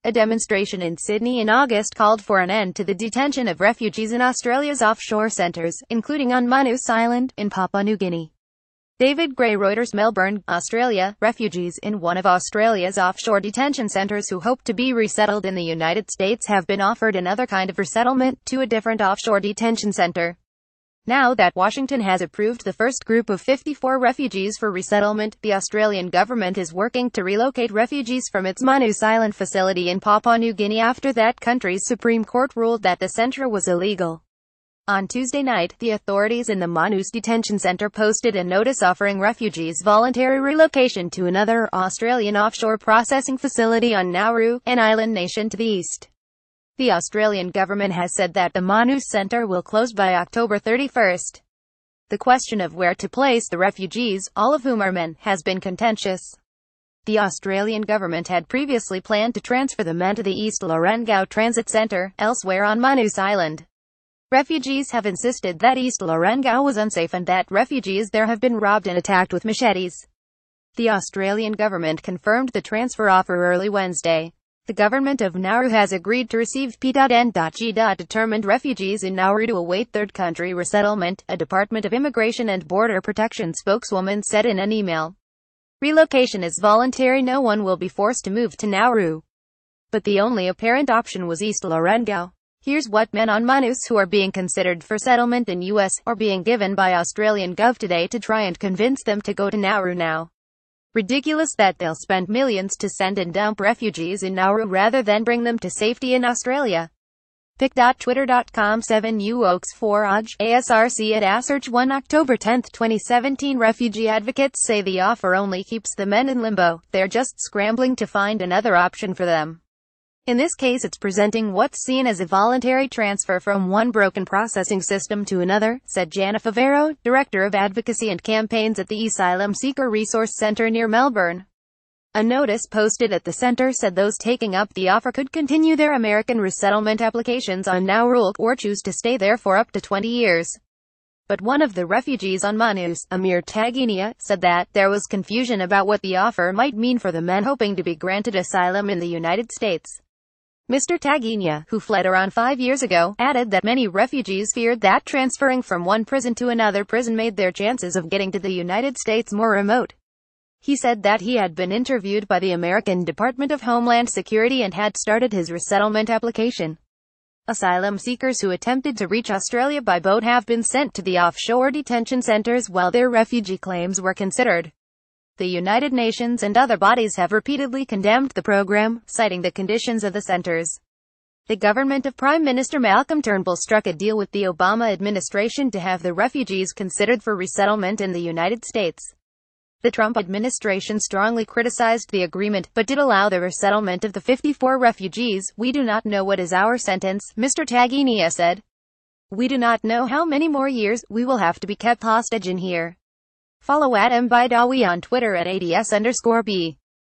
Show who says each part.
Speaker 1: A demonstration in Sydney in August called for an end to the detention of refugees in Australia's offshore centres, including on Manus Island, in Papua New Guinea. David GrayReuters Melbourne, Australia. Refugees in one of Australia's offshore detention centres who hope to be resettled in the United States have been offered another kind of resettlement, to a different offshore detention centre. Now that Washington has approved the first group of 54 refugees for resettlement, the Australian government is working to relocate refugees from its Manus Island facility in Papua New Guinea after that country's Supreme Court ruled that the centre was illegal. On Tuesday night, the authorities in the Manus detention centre posted a notice offering refugees voluntary relocation to another Australian offshore processing facility on Nauru, an island nation to the east. The Australian government has said that the Manus centre will close by October 31. The question of where to place the refugees, all of whom are men, has been contentious. The Australian government had previously planned to transfer the men to the East Lorengau Transit Centre, elsewhere on Manus Island. Refugees have insisted that East Lorengau was unsafe and that refugees there have been robbed and attacked with machetes. The Australian government confirmed the transfer offer early Wednesday. The government of Nauru has agreed to receive P.N.G.determined refugees in Nauru to await third-country resettlement, a Department of Immigration and Border Protection spokeswoman said in an email. Relocation is voluntary, no one will be forced to move to Nauru. But the only apparent option was East Lorengau. Here's what men on Manus who are being considered for settlement in US are being given by Australian Gov today to try and convince them to go to Nauru now. Ridiculous that they'll spend millions to send and dump refugees in Nauru rather than bring them to safety in Australia. Pic.twitter.com 7U Oaks 4 Oj, ASRC at Assearch 1 October 10, 2017 Refugee advocates say the offer only keeps the men in limbo, they're just scrambling to find another option for them. In this case it's presenting what's seen as a voluntary transfer from one broken processing system to another, said Jana Favero, Director of Advocacy and Campaigns at the Asylum Seeker Resource Centre near Melbourne. A notice posted at the centre said those taking up the offer could continue their American resettlement applications on Nauru or choose to stay there for up to 20 years. But one of the refugees on Manus, Amir Taginia, said that there was confusion about what the offer might mean for the men hoping to be granted asylum in the United States. Mr. Taginia, who fled around 5 years ago, added that many refugees feared that transferring from one prison to another prison made their chances of getting to the United States more remote. He said that he had been interviewed by the American Department of Homeland Security and had started his resettlement application. Asylum seekers who attempted to reach Australia by boat have been sent to the offshore detention centres while their refugee claims were considered. The United Nations and other bodies have repeatedly condemned the program, citing the conditions of the centers. The government of Prime Minister Malcolm Turnbull struck a deal with the Obama administration to have the refugees considered for resettlement in the United States. The Trump administration strongly criticized the agreement, but did allow the resettlement of the 54 refugees. We do not know what is our sentence, Mr. Taginia said. We do not know how many more years we will have to be kept hostage in here. Follow @MBidawi on Twitter @ADS_B.